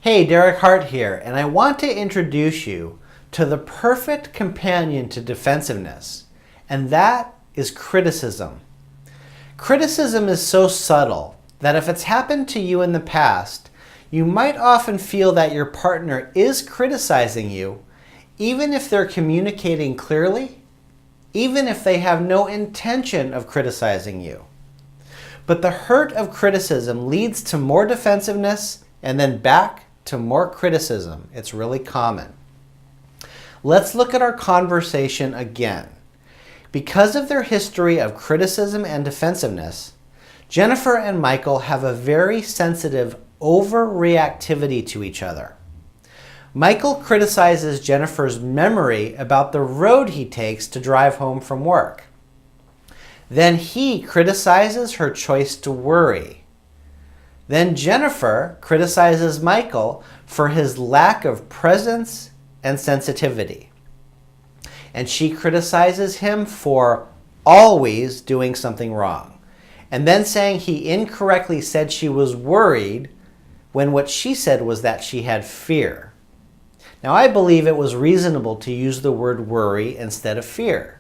Hey, Derek Hart here, and I want to introduce you to the perfect companion to defensiveness, and that is criticism. Criticism is so subtle that if it's happened to you in the past, you might often feel that your partner is criticizing you, even if they're communicating clearly, even if they have no intention of criticizing you. But the hurt of criticism leads to more defensiveness and then back to more criticism. It's really common. Let's look at our conversation again. Because of their history of criticism and defensiveness, Jennifer and Michael have a very sensitive overreactivity to each other. Michael criticizes Jennifer's memory about the road he takes to drive home from work. Then he criticizes her choice to worry. Then Jennifer criticizes Michael for his lack of presence and sensitivity. And she criticizes him for always doing something wrong, and then saying he incorrectly said she was worried when what she said was that she had fear. Now, I believe it was reasonable to use the word worry instead of fear,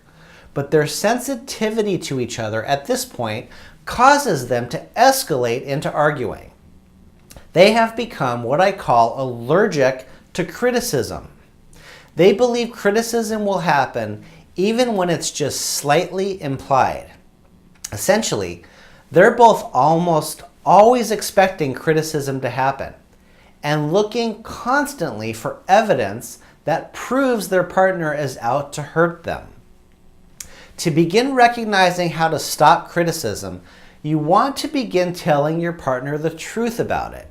but their sensitivity to each other at this point causes them to escalate into arguing. They have become what I call allergic to criticism. They believe criticism will happen even when it's just slightly implied. Essentially, they're both almost always expecting criticism to happen and looking constantly for evidence that proves their partner is out to hurt them. To begin recognizing how to stop criticism, you want to begin telling your partner the truth about it.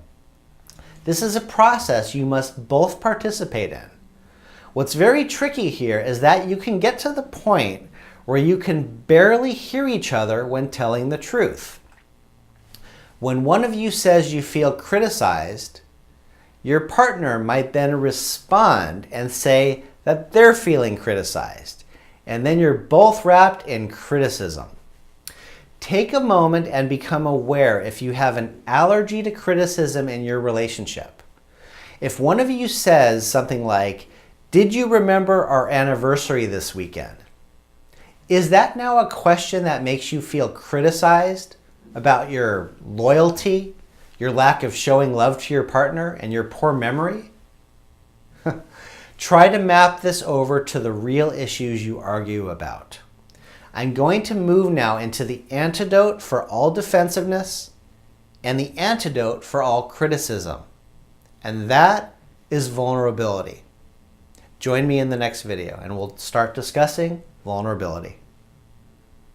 This is a process you must both participate in. What's very tricky here is that you can get to the point where you can barely hear each other when telling the truth. When one of you says you feel criticized, your partner might then respond and say that they're feeling criticized, and then you're both wrapped in criticism. Take a moment and become aware if you have an allergy to criticism in your relationship. If one of you says something like, "Did you remember our anniversary this weekend?" Is that now a question that makes you feel criticized about your loyalty, your lack of showing love to your partner, and your poor memory? Try to map this over to the real issues you argue about. I'm going to move now into the antidote for all defensiveness and the antidote for all criticism, and that is vulnerability. Join me in the next video and we'll start discussing vulnerability.